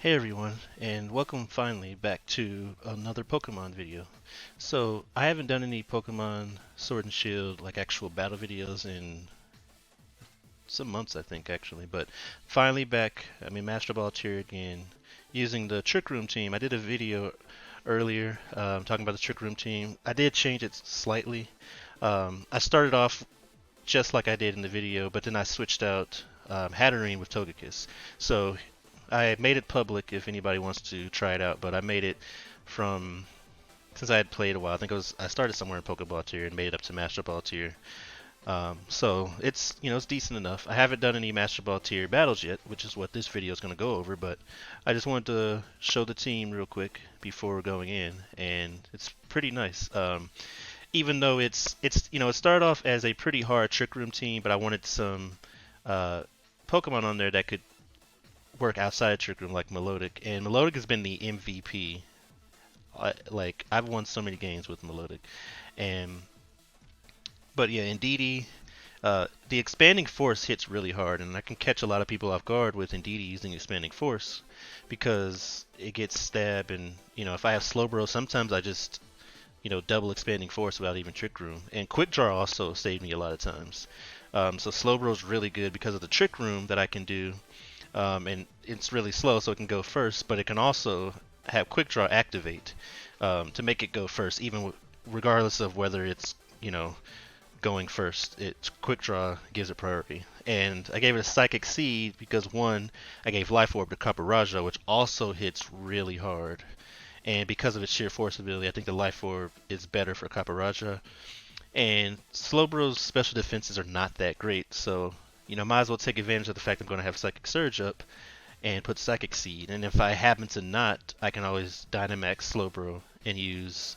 Hey everyone, and welcome finally back to another Pokemon video. So, I haven't done any Pokemon Sword and Shield, like actual battle videos in some months, I think, actually. But finally back, Master Ball tier again, using the Trick Room team. I did a video earlier talking about the Trick Room team. I did change it slightly. I started off just like I did in the video, but then I switched out Hatterene with Togekiss. So I made it public if anybody wants to try it out, but I made it from since I had played a while. I started somewhere in Pokeball tier and made it up to Master Ball tier. So it's decent enough. I haven't done any Master Ball tier battles yet, which is what this video is going to go over. But I just wanted to show the team real quick before going in, and it's pretty nice. Even though it started off as a pretty hard Trick Room team, but I wanted some Pokemon on there that could work outside Trick Room, like Melodic, and Melodic has been the MVP. I've won so many games with Melodic, and but yeah, Indeedee, the expanding force hits really hard, and I can catch a lot of people off guard with Indeedee using expanding force because it gets stab, and if I have Slowbro, sometimes I just double expanding force without even Trick Room, and Quick Draw also saved me a lot of times. So Slowbro's really good because of the Trick Room that I can do. And it's really slow, so it can go first, but it can also have Quick Draw activate to make it go first, even regardless of whether it's going first. It's Quick Draw gives it priority. And I gave it a Psychic Seed because one, I gave Life Orb to Caparaja, which also hits really hard. And because of its sheer force ability, I think the Life Orb is better for Caparaja. And Slowbro's special defenses are not that great, so might as well take advantage of the fact I'm going to have Psychic Surge up and put Psychic Seed. And if I happen to not, I can always Dynamax Slowbro and use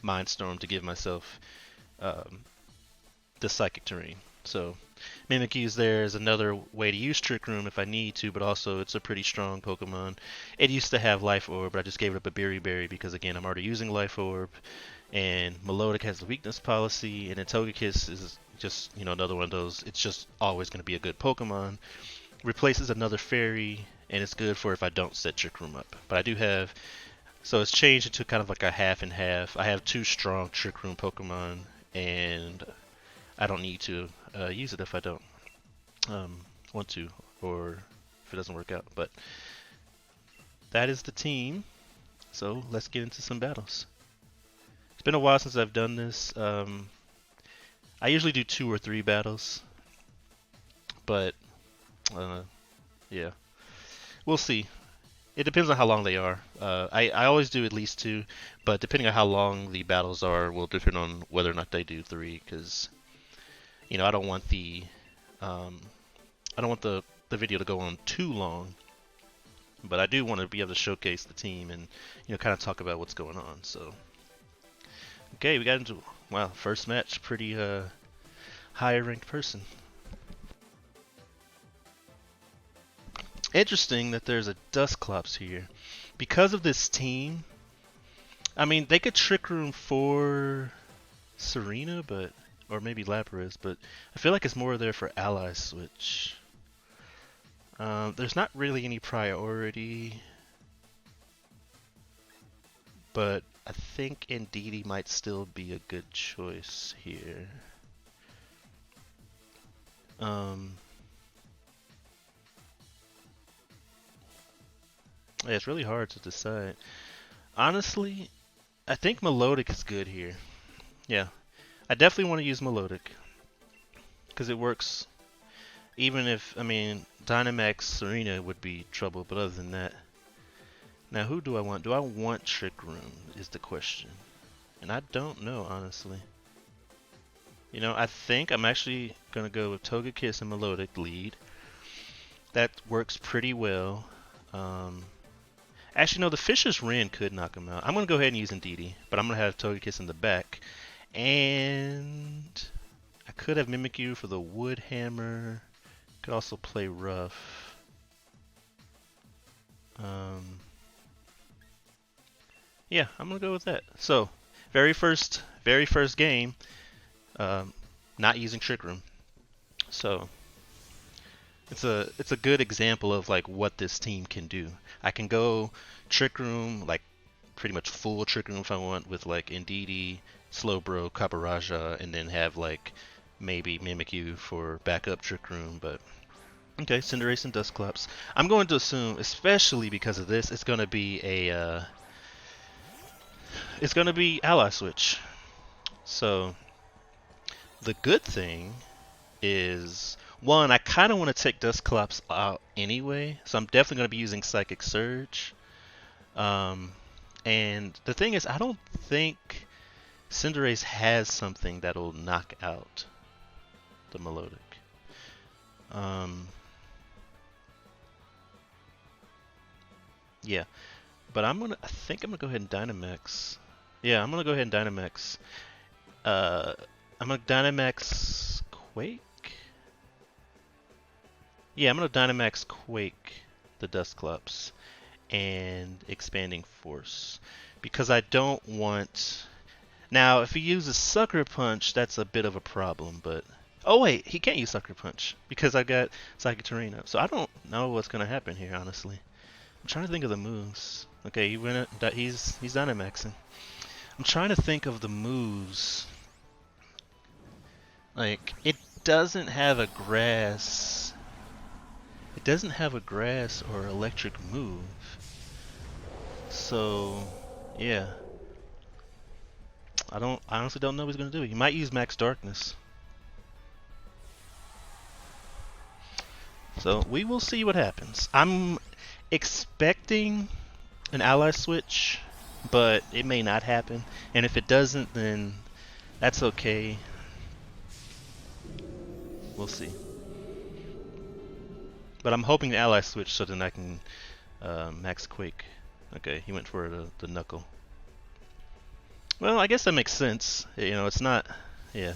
Mind Storm to give myself the Psychic Terrain. So Mimikyu's there is another way to use Trick Room if I need to, but also it's a pretty strong Pokemon. It used to have Life Orb, but I just gave it up a Berry because again I'm already using Life Orb, and Melodic has the weakness policy, and then Togekiss is just another one of those. It's just always going to be a good Pokemon. Replaces another Fairy, and it's good for if I don't set Trick Room up. But I do have, so it's changed into kind of like a half and half. I have two strong Trick Room Pokemon, and I don't need to use it if I don't want to, or if it doesn't work out. But that is the team. So let's get into some battles. It's been a while since I've done this. I usually do 2 or 3 battles, but yeah, we'll see. It depends on how long they are. I always do at least 2, but depending on how long the battles are will depend on whether or not they do 3, because I don't want the video to go on too long, but I do want to be able to showcase the team and kind of talk about what's going on. So okay, we got into first match, pretty higher ranked person. Interesting that there's a Dusclops here. Because of this team, they could Trick Room for Serena, or maybe Lapras, but I feel like it's more there for Ally Switch. There's not really any priority, but I think Indeedee might still be a good choice here. Yeah, it's really hard to decide. Honestly, I think Melodic is good here. Yeah, I definitely want to use Melodic because it works. Even if, Dynamax Serena would be trouble, but other than that. Now, who do I want? Do I want Trick Room is the question. And I don't know, honestly. I think I'm actually going to go with Togekiss and Melodic lead. That works pretty well. Actually, no, the Fisher's Wren could knock him out. I'm going to go ahead and use Indeedee, but I'm going to have Togekiss in the back. And I could have Mimikyu for the Wood Hammer. Could also play Rough. Yeah, I'm going to go with that. So, very first game, not using Trick Room. So, it's a good example of like what this team can do. I can go Trick Room, like pretty much full Trick Room if I want, with like Indeedee, Slowbro, Cabaraja, and then have like maybe Mimikyu for backup Trick Room. But okay, Cinderace and Dusclops. I'm going to assume, especially because of this, it's going to be Ally Switch. So the good thing is, one, I kind of want to take Dusclops out anyway, so I'm definitely going to be using Psychic Surge. And the thing is, I don't think Cinderace has something that'll knock out the Melodic. Yeah, but I think I'm gonna go ahead and Dynamax. Yeah, I'm gonna go ahead and Dynamax. Uh, I'm gonna Dynamax Quake. Yeah, I'm gonna Dynamax Quake the Dusclops and Expanding Force because I don't want. Now, if he uses Sucker Punch, that's a bit of a problem. But oh wait, he can't use Sucker Punch because I got Psychic Terrain up. So I don't know what's gonna happen here, honestly. I'm trying to think of the moves. Okay, he's Dynamaxing. I'm trying to think of the moves. Like, it doesn't have a grass. It doesn't have a grass or electric move. So, yeah. I honestly don't know what he's gonna do. He might use Max Darkness. So we will see what happens. I'm expecting an ally switch, but it may not happen. And if it doesn't, then that's okay. We'll see. But I'm hoping the ally switch so then I can max Quake. Okay, he went for the Knuckle. Well, I guess that makes sense. You know, it's not, yeah,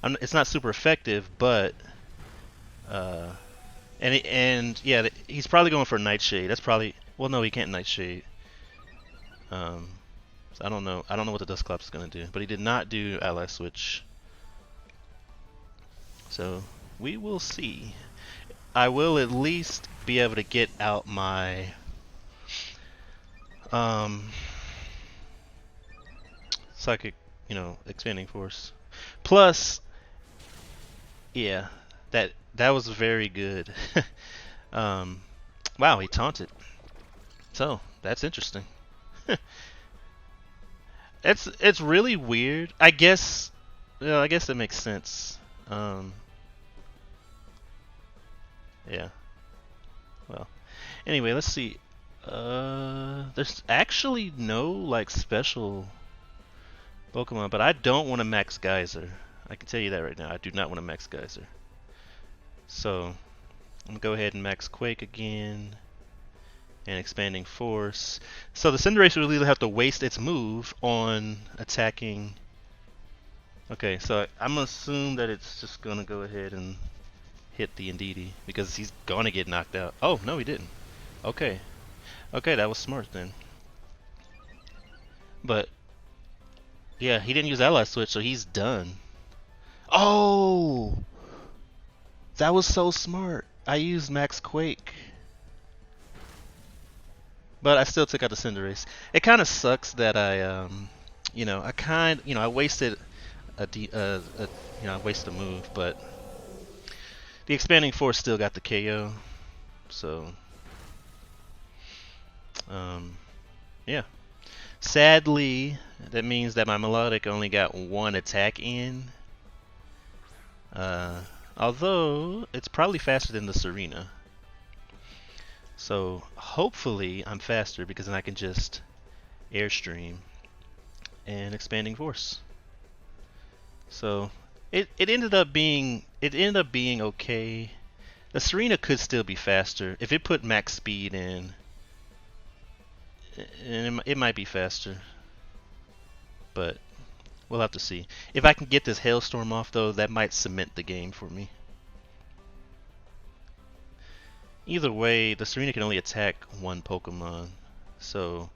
it's not super effective, but yeah, he's probably going for Nightshade. That's probably, well, no, he can't Nightshade. So I don't know what the Dusclops is gonna do, but he did not do ally switch. So we will see. I will at least be able to get out my Psychic, Expanding Force. Plus, yeah, that was very good. Wow, he taunted. So that's interesting. It's really weird. I guess that makes sense. Yeah. Well, anyway, let's see. There's actually no like special Pokemon, but I don't want to max Geyser. I can tell you that right now. I do not want to max Geyser. So I'm gonna go ahead and max Quake again and Expanding Force. So the Cinderace will really have to waste its move on attacking. Okay, so I'm gonna assume that it's just gonna go ahead and hit the Indeedee because he's gonna get knocked out. Oh no, he didn't. Okay, that was smart then. But yeah, he didn't use ally switch, so he's done. Oh, that was so smart. I used Max Quake, but I still took out the Cinderace. It kind of sucks that I I wasted I wasted a move, but the Expanding Force still got the KO. So, yeah. Sadly, that means that my Melodic only got one attack in. Although, it's probably faster than the Serena. So, hopefully, I'm faster because then I can just Airstream and Expanding Force. So, it ended up being okay. The Serena could still be faster. If it put max speed in, and it might be faster, but we'll have to see. If I can get this Hailstorm off, though, that might cement the game for me. Either way, the Serena can only attack one Pokemon, so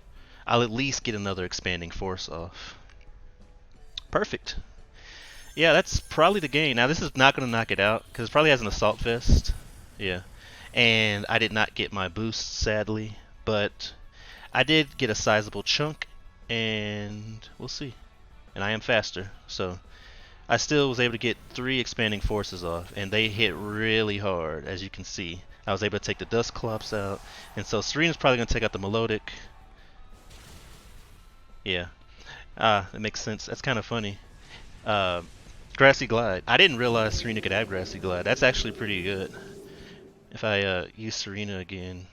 I'll at least get another Expanding Force off. Perfect. Yeah, that's probably the game. Now, this is not going to knock it out, because it probably has an Assault Vest. Yeah. and I did not get my boost, sadly, but I did get a sizable chunk, and we'll see. And I am faster, so I still was able to get 3 expanding forces off, and they hit really hard, as you can see. I was able to take the dust clops out, and so Serena's probably going to take out the melodic. Yeah, that makes sense. That's kind of funny. Uh, Grassy Glide. I didn't realize Serena could have Grassy Glide. That's actually pretty good. If I use Serena again,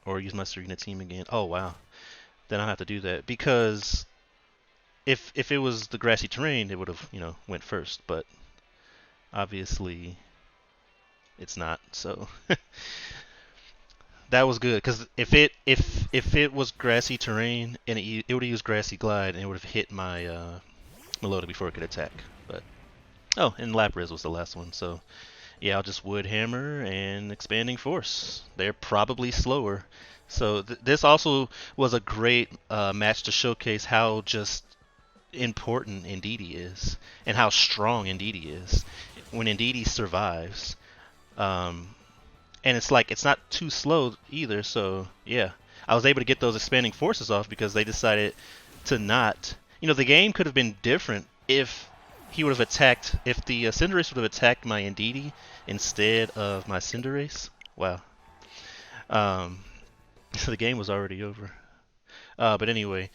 or use my Serena team again, oh wow, then I'll have to do that, because if it was the grassy terrain, it would have, went first, but obviously it's not. So that was good, because if it was grassy terrain and it would have used Grassy Glide, and it would have hit my Melota before it could attack. But oh, and Lapras was the last one. So yeah, I'll just Wood Hammer and Expanding Force. They're probably slower. So this also was a great match to showcase how just important Indeedee is, and how strong Indeedee is when Indeedee survives. And it's like, it's not too slow either, so yeah. I was able to get those expanding forces off because they decided to not. The game could have been different if he would have attacked, if the Cinderace would have attacked my Indeedee instead of my Cinderace. Wow. So the game was already over. But anyway,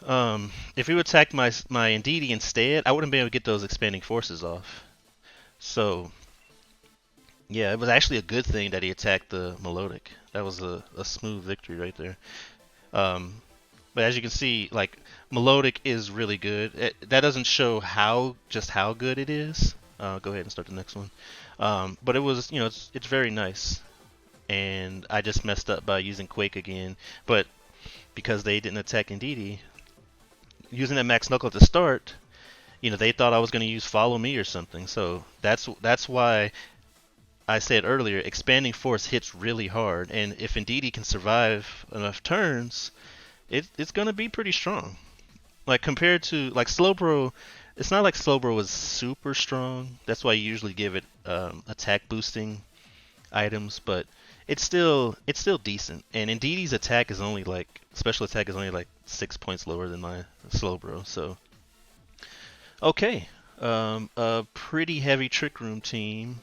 if he would attack my Indeedee instead, I wouldn't be able to get those expanding forces off. So yeah, it was actually a good thing that he attacked the Melodic. That was a smooth victory right there. But as you can see, like, Melodic is really good. That doesn't show just how good it is. Go ahead and start the next one. But it was, it's very nice. And I just messed up by using Quake again. But because they didn't attack Indeedee, using that Max Knuckle at the start, they thought I was going to use Follow Me or something. So that's why I said earlier, Expanding Force hits really hard, and if Indeedee can survive enough turns, it's gonna be pretty strong. Like, compared to Slowbro, it's not like Slowbro was super strong. That's why you usually give it attack boosting items, but it's still decent. And Indeedee's attack is only special attack is only 6 points lower than my Slowbro. So okay, a pretty heavy Trick Room team.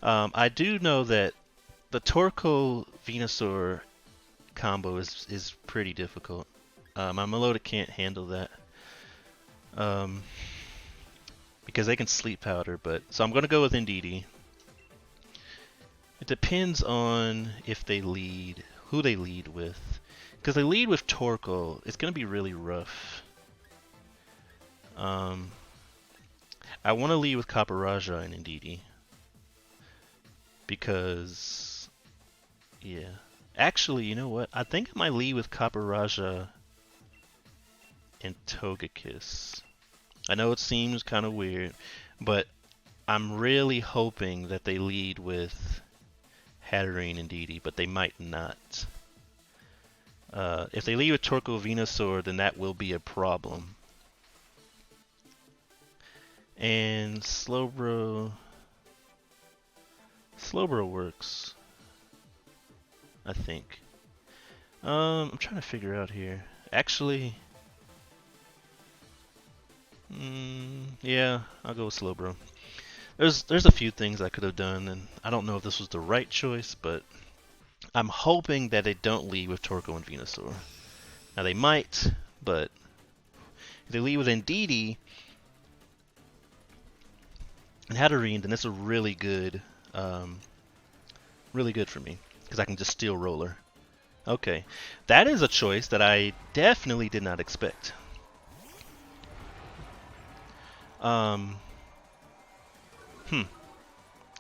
I do know that the Torkoal Venusaur combo is pretty difficult. My Melota can't handle that because they can Sleep Powder. So I'm going to go with Indeedee. It depends on if they lead, who they lead with. Because they lead with Torkoal, it's going to be really rough. I want to lead with Caparaja and Indeedee. Because, yeah. Actually, you know what? I think I might lead with Caparaja and Togekiss. I know it seems kind of weird, but I'm really hoping that they lead with Hatterene and Indeedee, but they might not. If they lead with Torkoal Venusaur, then that will be a problem. And Slowbro works, I think. I'm trying to figure out here. Actually, yeah, I'll go with Slowbro. There's a few things I could have done, and I don't know if this was the right choice, but I'm hoping that they don't lead with Torkoal and Venusaur. Now they might, but if they lead with Indeedee and Hatterene, then it's a really good for me, because I can just Steel Roller. Okay, that is a choice that I definitely did not expect.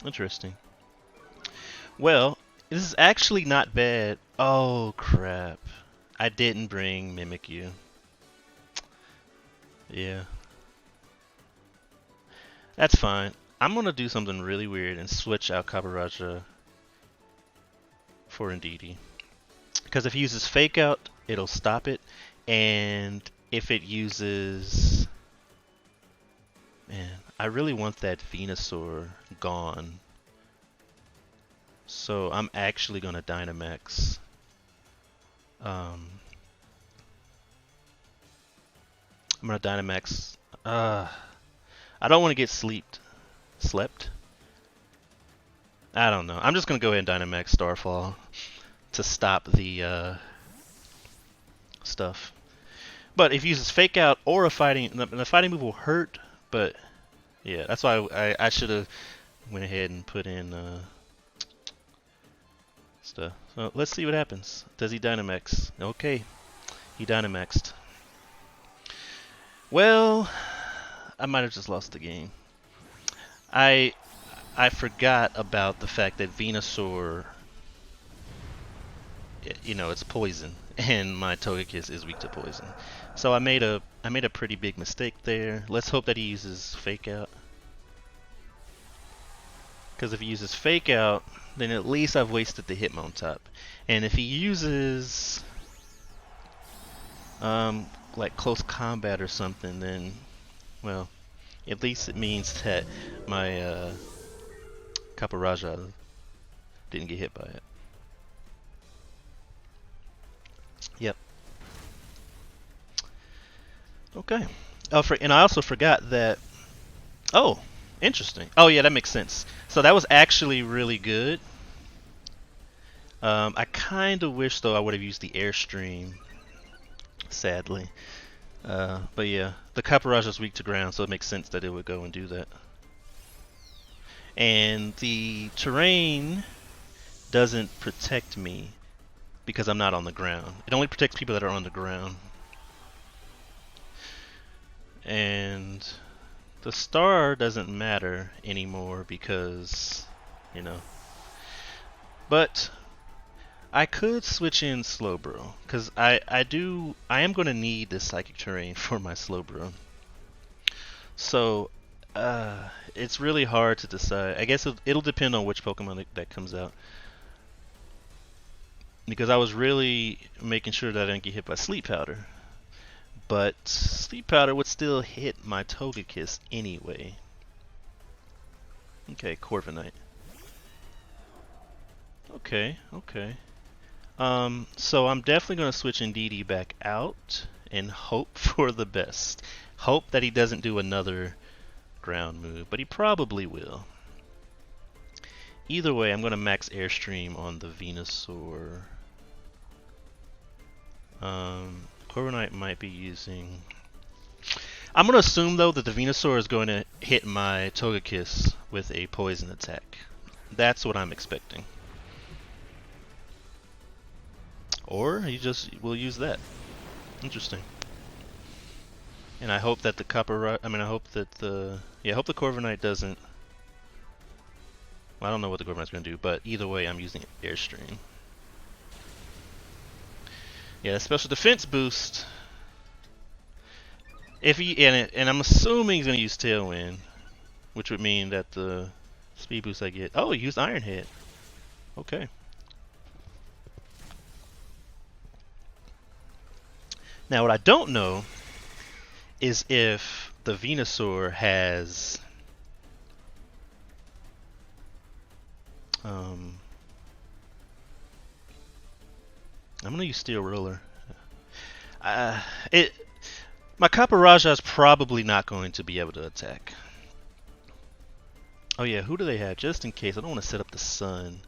Interesting. Well, this is actually not bad. Oh crap, I didn't bring Mimikyu. Yeah, that's fine. I'm gonna do something really weird and switch out Caparaja for Indeedee. Because if it uses Fake Out, it'll stop it. And if it uses... Man, I really want that Venusaur gone So I'm actually gonna Dynamax. I'm gonna Dynamax. I don't want to get slept. I don't know. I'm just gonna go ahead and Dynamax Starfall to stop the stuff. But if he uses Fake Out or a fighting, the fighting move will hurt. But yeah, that's why I should have went ahead and put in stuff. So let's see what happens. Does he Dynamax? Okay, he Dynamaxed. Well, I might have just lost the game. I forgot about the fact that Venusaur, you know, it's poison, and my Togekiss is weak to poison. So I made a pretty big mistake there. Let's hope that he uses Fake Out. Because if he uses Fake Out, then at least I've wasted the Hitmontop. And if he uses like close combat or something, then, well, at least it means that my Caparaja didn't get hit by it. Yep. Okay. Oh, and I also forgot that. Oh, interesting. Oh yeah, that makes sense. So that was actually really good. I kind of wish though I would have used the Airstream. Sadly. But yeah, the Caparaja is weak to ground, so it makes sense that it would go and do that. And the terrain doesn't protect me because I'm not on the ground. It only protects people that are on the ground. And the star doesn't matter anymore because, you know. But I could switch in Slowbro because I am going to need this psychic terrain for my Slowbro. So it's really hard to decide. I guess it'll depend on which Pokemon that comes out. Because I was really making sure that I didn't get hit by Sleep Powder. But Sleep Powder would still hit my Togekiss anyway. Okay, Corviknight. Okay. So I'm definitely going to switch Indeedee back out and hope for the best. Hope that he doesn't do another ground move, but he probably will. Either way, I'm going to max Airstream on the Venusaur. Corviknight might be using... I'm going to assume, though, that the Venusaur is going to hit my Togekiss with a poison attack. That's what I'm expecting. Or he just will use that. Interesting. And I hope that the I hope that the Corviknight doesn't... Well, I don't know what the Corviknight's going to do, but either way, I'm using Airstream. Yeah, the special defense boost. If he and I'm assuming he's going to use Tailwind, which would mean that the speed boost I get... Oh, he used Iron Head. Okay. Now, what I don't know is if the Venusaur has... I'm gonna use Steel Roller. My Caparaja is probably not going to be able to attack. Oh yeah, who do they have? Just in case, I don't want to set up the sun.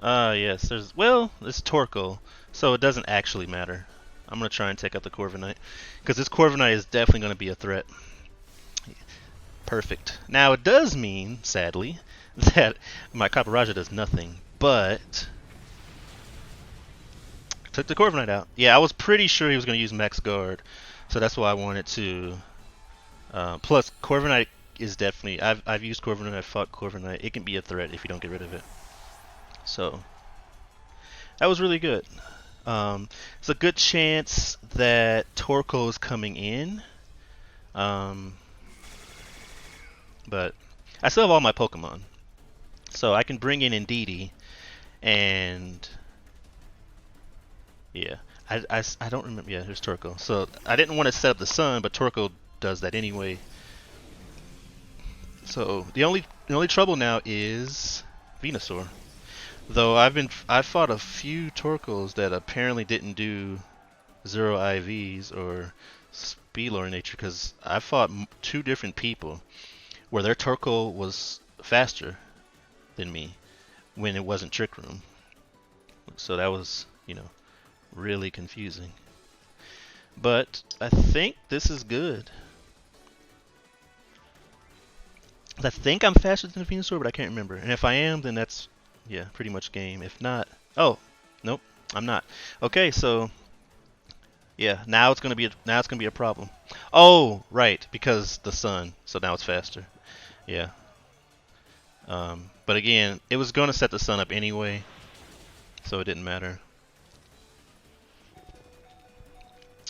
Yes, there's... Well, it's Torkoal, so it doesn't actually matter. I'm gonna try and take out the Corviknight, because this Corviknight is definitely gonna be a threat. Perfect. Now it does mean, sadly, that my Caparaja does nothing, but took the Corviknight out. Yeah, I was pretty sure he was going to use Max Guard, so that's why I wanted to. Plus, Corviknight is definitely... I've used Corviknight, I've fought Corviknight. It can be a threat if you don't get rid of it. So, that was really good. It's a good chance that Torkoal is coming in. But I still have all my Pokemon. So I can bring in Indeedee, and yeah, I don't remember. Yeah, there's Torkoal. So I didn't want to set up the sun, but Torkoal does that anyway. So the only The only trouble now is Venusaur. Though I fought a few Torkoals that apparently didn't do 0 IVs or Spelour nature, because I fought two different people where their Torkoal was faster than me when it wasn't Trick Room. So that was, really confusing. But I think this is good. I think I'm faster than the Venusaur, but I can't remember. And if I am, then that's, yeah, pretty much game. If not, oh, nope, I'm not. Okay, so yeah, now it's gonna be a problem. Oh, right, because the sun. So now it's faster. Yeah. But again, it was gonna set the sun up anyway, so it didn't matter.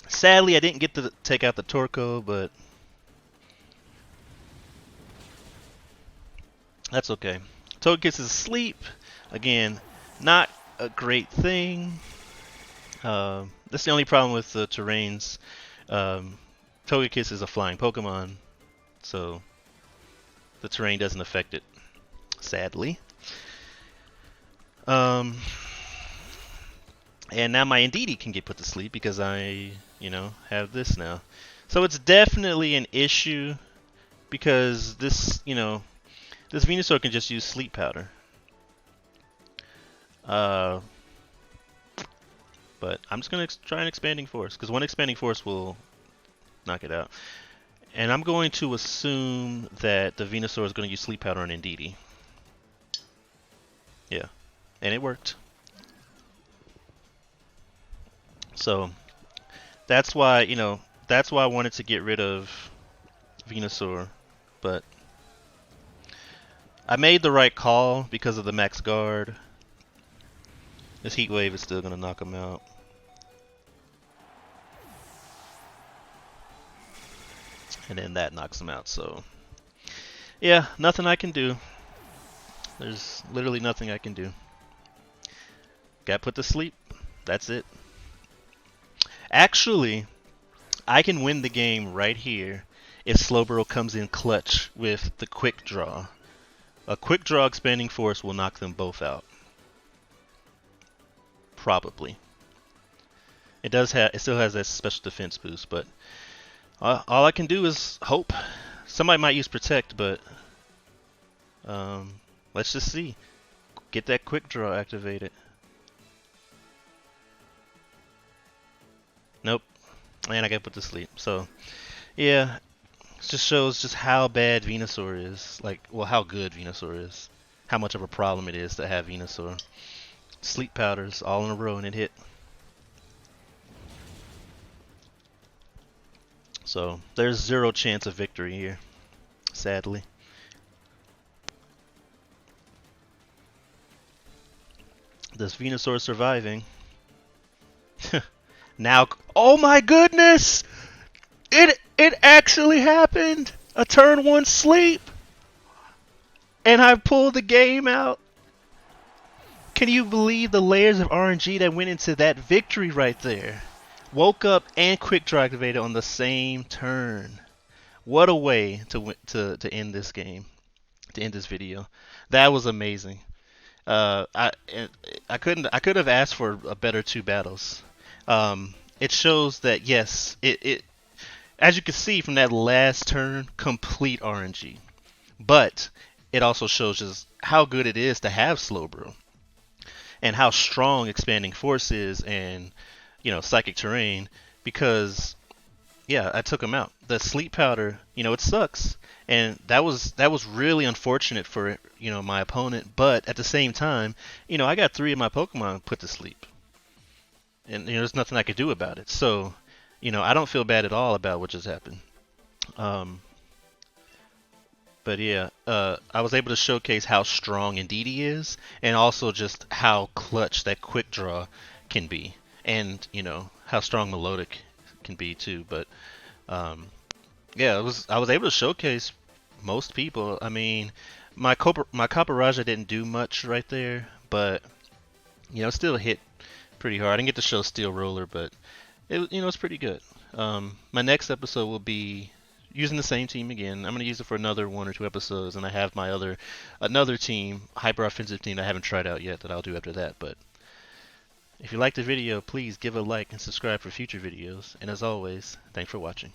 Sadly, I didn't get to take out the Torkoal, but that's okay. Togekiss is asleep. Again, not a great thing. That's the only problem with the terrains. Togekiss is a flying Pokemon, so the terrain doesn't affect it, sadly. And now my Indeedee can get put to sleep because I, have this now. So it's definitely an issue because this, this Venusaur can just use Sleep Powder. But I'm just going to try an Expanding Force, because one Expanding Force will knock it out. And I'm going to assume that the Venusaur is going to use Sleep Powder on Indeedee. Yeah, and it worked. So that's why, that's why I wanted to get rid of Venusaur, but I made the right call because of the max guard. This Heat Wave is still going to knock him out. And then that knocks him out, so yeah, nothing I can do. There's literally nothing I can do. Got put to sleep. That's it. Actually, I can win the game right here if Slowbro comes in clutch with the Quick Draw. A Quick Draw Expanding Force will knock them both out. Probably. It still has that special defense boost, but all I can do is hope. Somebody might use Protect, but let's just see. Get that Quick Draw activated. Nope. And I got put to sleep. So, yeah. It just shows just how bad Venusaur is. How good Venusaur is. How much of a problem it is to have Venusaur. Sleep Powders all in a row and it hit. So, there's 0 chance of victory here. Sadly. This Venusaur surviving. Now, oh my goodness! It actually happened! A turn 1 sleep! And I pulled the game out! Can you believe the layers of RNG that went into that victory right there? Woke up and Quick Draw activated on the same turn. What a way to end this game, to end this video. That was amazing. I could have asked for a better 2 battles. It shows that yes, it as you can see from that last turn, complete RNG. But it also shows just how good it is to have Slowbro and how strong Expanding Force is and Psychic Terrain, because yeah, I took him out. The Sleep Powder, it sucks, and that was really unfortunate for my opponent. But at the same time, I got 3 of my Pokemon put to sleep, and there's nothing I could do about it. So, I don't feel bad at all about what just happened. But yeah, I was able to showcase how strong Indeedee is, and also just how clutch that Quick Draw can be, and how strong Melodic can be too. But yeah, I was able to showcase most people. I mean, my Copperajah didn't do much right there, but still hit pretty hard. I didn't get to show Steel Roller, but it's pretty good. My next episode will be using the same team again. I'm gonna use it for another 1 or 2 episodes, and I have my another team, hyper offensive team that I haven't tried out yet that I'll do after that. But if you liked the video, please give a like and subscribe for future videos. And as always, thanks for watching.